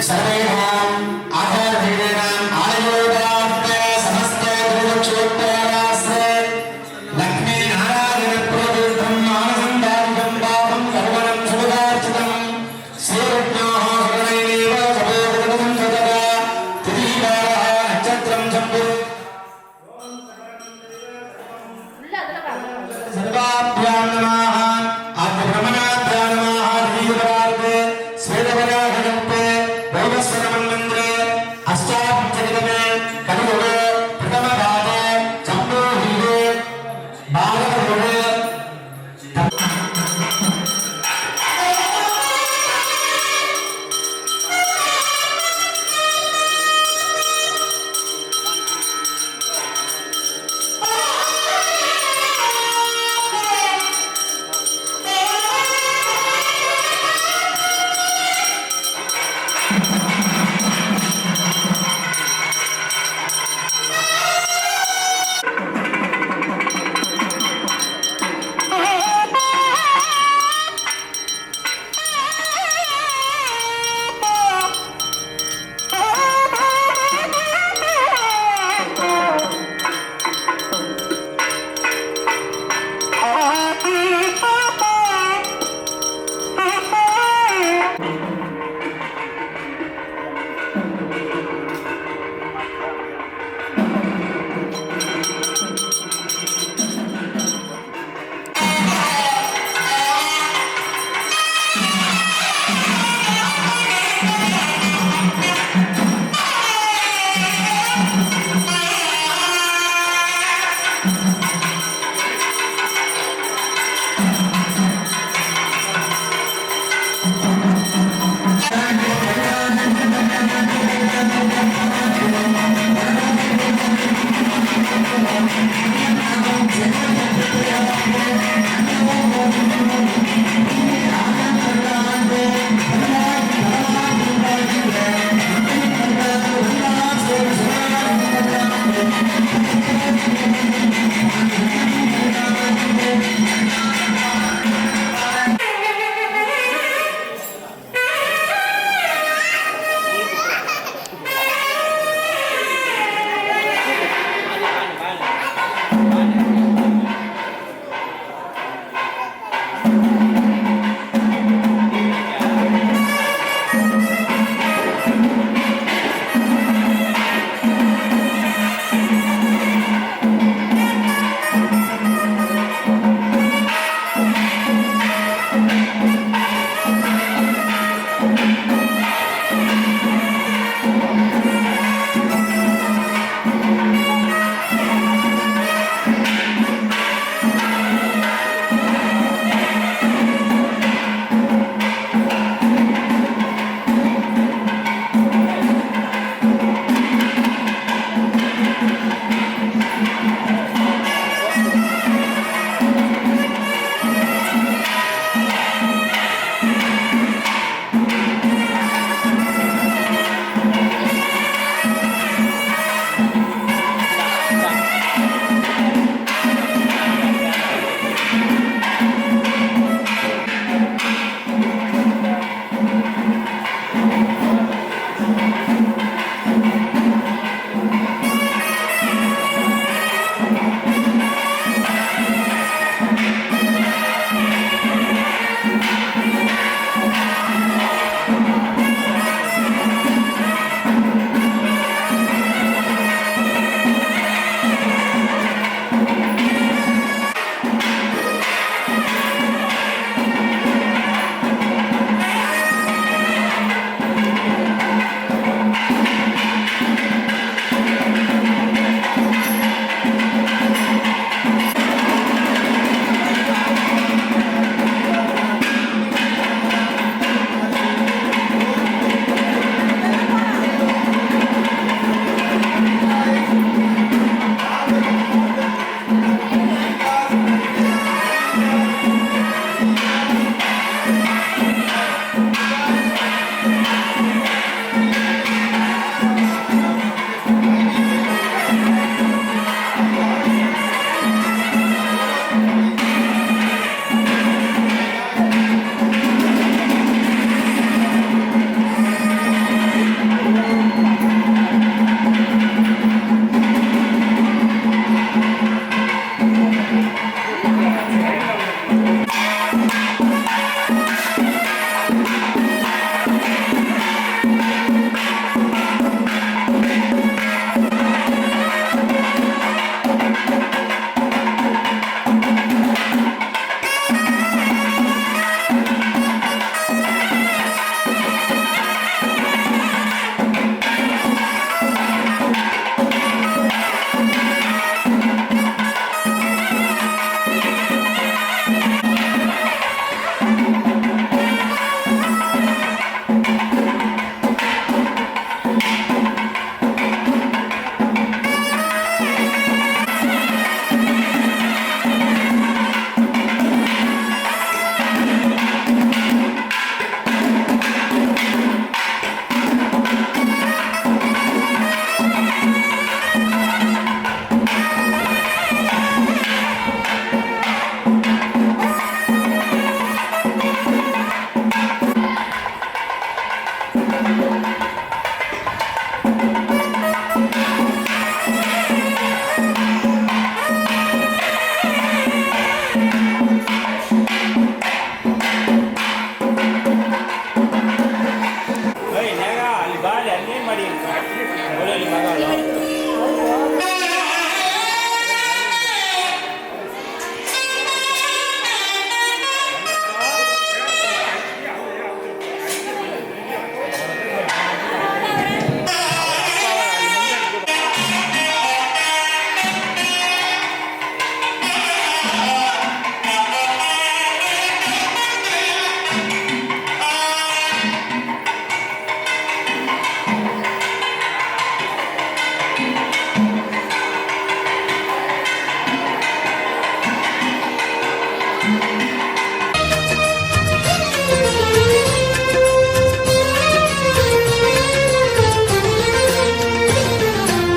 सर्वेषाम् आधारभूतानाम् आयोगार्थे समस्त गुरुक्षेत्रास्य लक्ष्मी नारायणप्रतिष्ठं मानसं दारिकं पापं सर्वं सुभदार्चितम् श्रीरत्नाः सर्वैरेव सभोगतं सदरा तिथिवारः नक्षत्रं सम्भु सर्वाभ्यां नमः आत्मभ्रमणाभ्यां नमः श्रीधरार्थे स्वेदवराहकल्पे वैवस्वतमन्वन्त्रे अष्टापञ्चदिनमे कलियुगे प्रथमपादे सम्पूर्णीरे बालकयुगे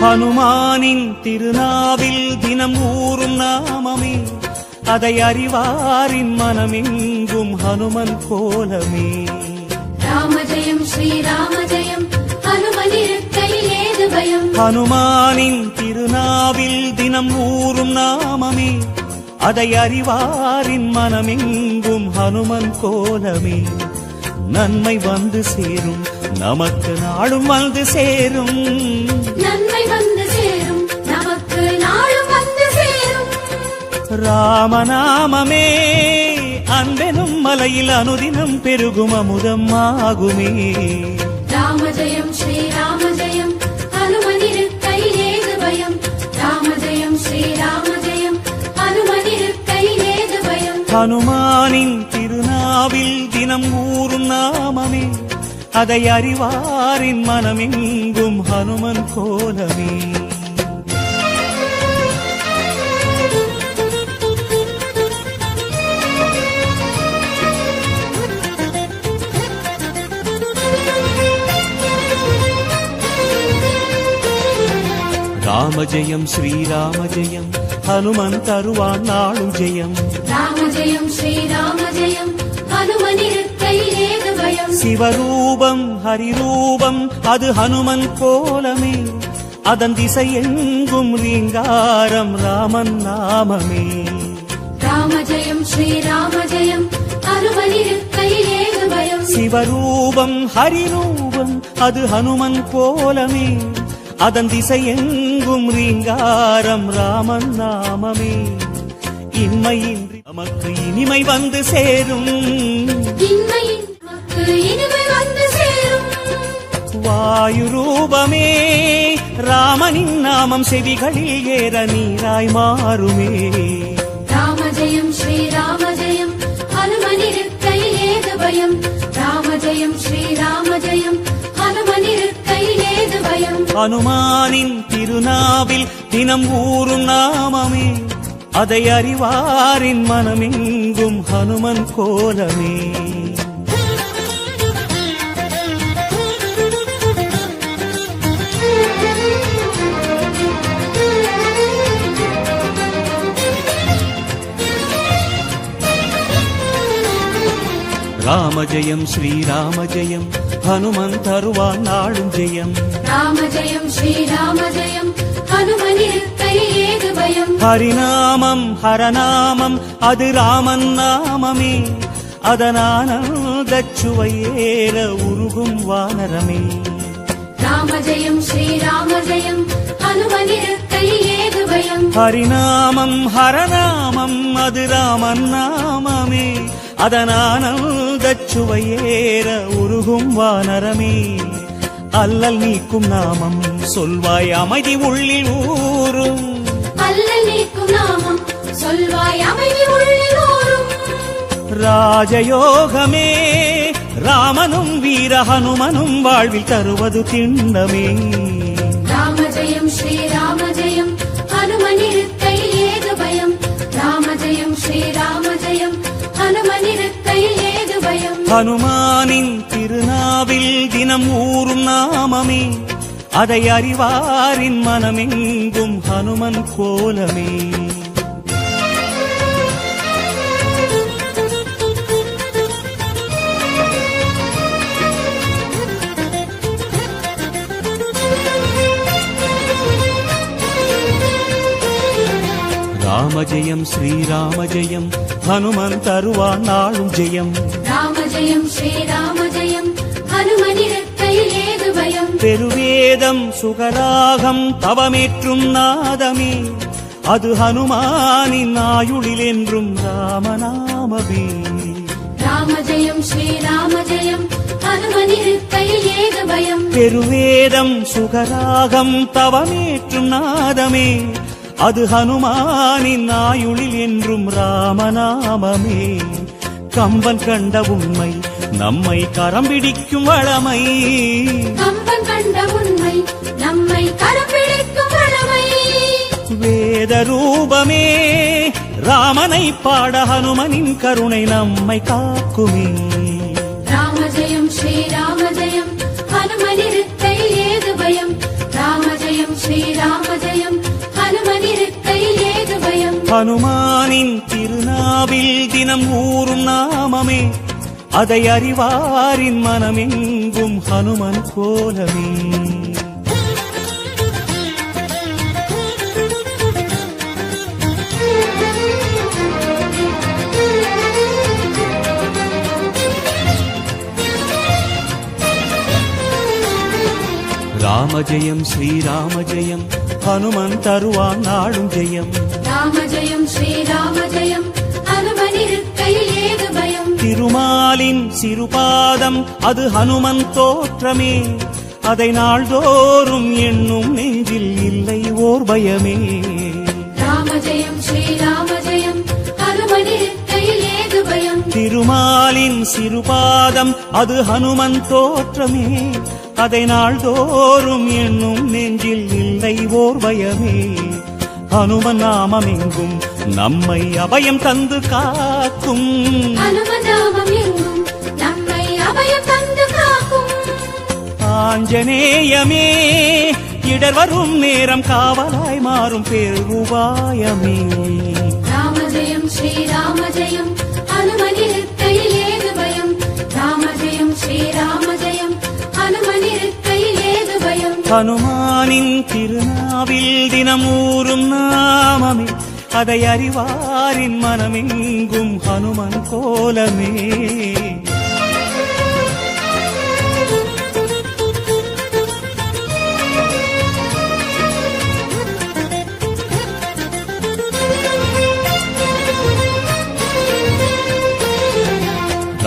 ஹனுமானின் திருநாவில் தினம் ஊறும் நாமமே, அதை அறிவாரின் மனமெங்கும் ஹனுமன் கோலமே. ராம ஜெயம் ஸ்ரீராம ஜெயம், ஹனுமனிருக்கையில் ஏது பயம். ஹனுமானின் திருநாவில் தினம் ஊறும் நாமமே, அதை அறிவாரின் மனமெங்கும் ஹனுமன் கோலமே. நன்மை வந்து சேரும், நமக்கு நாளும் வந்து சேரும். நன்மை வந்து சேரும், நமக்கு நாளும் வந்து சேரும். ராமநாமமே அன்பெனும் மலையில் அனுதினம் பெருகும் அமுதம் ஆகுமே. ராம ஜெயம் ஸ்ரீராம ஜெயம், ஹனுமனிருக்கையில் ஏது பயம். ராம ஜெயம் ஸ்ரீராம ஜெயம், ஹனுமனிருக்கையில் ஏது பயம். ஹனுமானின் திருநாவில் தினம் ஊறும் நாமமே, அதை அறிவாரின் மனமெங்கும் ஹனுமன் கோலமே. ராம ஜெயம் ஸ்ரீராம ஜெயம், ஹனுமன் தருவான் நாளும் ஜெயம். ராம ஜெயம் ஸ்ரீராம ஜெயம், ஹனுமனிருக்கையில் ஏது பயம். சிவரூபம் ஹரிரூபம் அது ஹனுமன் கோலமே, அதன் திசை எங்கும் ரீங்காரம் ராமன் நாமமே. ராம ஜெயம் ஸ்ரீராம ஜெயம், ஹனுமனிருக்கையில் ஏது பயம். சிவரூபம் ஹரிரூபம் அது ஹனுமன் கோலமே, அதன் திசை எங்கும் ரீங்காரம் ராமன் நாமமே. இன்மையின்றி நமக்கு இனிமை வந்து சேரும். இன்மையின் நமக்கு இனிமை வந்து சேரும். வாயு ரூபமே ராமனின் நாமம் செவிகளில் ஏற நீராய் மாறுமே. ராம ஜெயம் ஸ்ரீராம ஜெயம், ஹனுமனிருக்கையில் ஏது பயம். ராம ஜெயம் ஸ்ரீராம ஜெயம், ஹனுமனிருக்கையில் ஏது பயம். ஹனுமானின் திருநாவில் தினம் ஊறும் நாமமே, அதை அறிவாரின் மனமெங்கும் ஹனுமன் கோலமே. ராம ஜெயம் ஸ்ரீராம ஜெயம், ஹனுமன் தருவான் நாளும் ஜெயம். ராம ஜெயம் ஸ்ரீராம ஜெயம், ஹனுமனிருக்கையில் ஏது பயம். ஹரிநாமம் ஹரநாமம் அது ராமன் நாமமே, அதனானந்தச் சுவையேற உருகும் வானரமே. ராம ஜெயம் ஸ்ரீராம ஜெயம், ஹனுமனிருக்கையில் ஏது பயம். ஹரிநாமம் ஹரநாமம் அது ராமன் நாமமே, அதனானந்தச் சுவையேற உருகும் வானரமே. அல்லல் நீக்கும் நாமம் சொல்வாய் அமைதி உள்ளில் ஊரும். அல்லல் நீக்கும் நாமம் சொல்வாய் அமைதி உள்ளில் ஊரும். ராஜயோகமே ராமனும் வீர ஹனுமனும் வாழ்வில் தருவது திண்ணமே. ராம ஜெயம் ஸ்ரீராம ஜெயம், ஹனுமனிருக்கையில் ஏது பயம். ராம ஜெயம் ஸ்ரீராம ஜெயம், ஹனுமனிருக்கையில் ஏது பயம். ஹனுமானின் திருநாவில் தினம் ஊறும் நாமமே, அதை அறிவாரின் மனமெங்கும் ஹனுமன் கோலமே. ராம ஜெயம் ஸ்ரீராம ஜெயம், ஹனுமன் தருவான் நாளும் ஜெயம். ராம ஜெயம் ஸ்ரீராம ஜெயம், ஹனுமனிருக்கையில் ஏது பயம். பெருவேதம் சுகராகம் தவமேற்றும் நாதமே, அது ஹனுமானின் ஆயுளில் என்றும் ராமநாமமே. ராம ஜெயம் ஸ்ரீராம ஜெயம், ஹனுமனிருக்கையில் ஏது பயம். பெருவேதம் சுகராகம் தவமேற்றும் நாதமே, அது ஹனுமானின் ஆயுளில் என்றும் ராமநாமமே. கம்பன் கண்ட உண்மை நம்மை கரம் பிடிக்கும் வளமை. கம்பன் கண்ட உண்மை நம்மை கரம் பிடிக்கும் வளமை. வேத ரூபமே ராமனை பாட ஹனுமனின் கருணை நம்மை காக்குமே. ராம ஜெயம் ஸ்ரீராம ஜெயம் ஹனுமனிருக்கை ஏது பயம். ராம ஜெயம் ஸ்ரீராம ஜெயம் ஹனுமனிருக்கை ஏது பயம். ஹனுமானின் திருநாவில் தினம் ஊறும் நாமமே, அதை அறிவாரின் மனமெங்கும் ஹனுமன் கோலமே. ராம ஜெயம் ஸ்ரீராம ஜெயம் ஹனுமன் தருவான் நாடும் ஜெயம். ராம ஜெயம் ஸ்ரீராம ஜெயம் ஹனுமனிருக்கை ஏது பயம். திருமாலின் சிறுபாதம் அது ஹனுமன் தோற்றமே, அதை நாள்தோறும் எண்ணும் நெஞ்சில் இல்லை ஓர் பயமே. ராம ஜெயம் ஸ்ரீராம ஜெயம் ஹனுமனிருக்கை ஏது பயம். திருமாலின் சிறுபாதம் அது ஹனுமன் தோற்றமே, அதை நாள்தோறும் எண்ணும் நெஞ்சில் இல்லை ஓர் பயமே. ஹனுமன் நாமமெங்கும் நம்மை அபயம் தந்து காக்கும். ஹனுமன் நாமம் எங்கும் நம்மை அபயம் தந்து காக்கும். ஆஞ்சநேயமே இடர் வரும் நேரம் காவலாய் மாறும் பேருபாயமே. ராம ஜெயம் ஸ்ரீராம ஜெயம் ஹனுமனிருக்கை ஏது பயம். ராம ஜெயம் ஸ்ரீராம ஜெயம் ஹனுமனிருக்கை ஏது பயம். ஹனுமானின் திருநாவில் தினமூறும் நாமமே, அதை அறிவாரின் மனமெங்கும் ஹனுமன் கோலமே.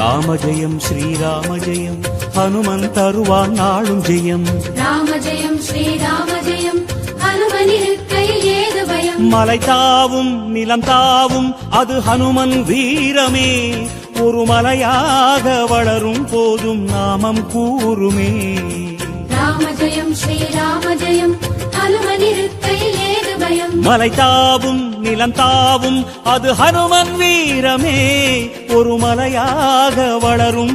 ராம ஜெயம் ஸ்ரீராம ஜெயம் ஹனுமன் தருவான் நாளும் ஜெயம். ராம ஜெயம் ஸ்ரீராம ஜெயம் ஹனுமனிருக்கை ஏது பயம். மலை தாவும் நிலம் தாவும் அது ஹனுமன் வீரமே, ஒரு மலையாக வளரும் போதும் நாமம் கூறுமே. ராம ஜெயம் ஸ்ரீராம ஜெயம் ஹனுமனிருக்கை ஏது பயம். மலை தாவும் நிலம் தாவும் அது ஹனுமன் வீரமே, ஒரு மலையாக வளரும்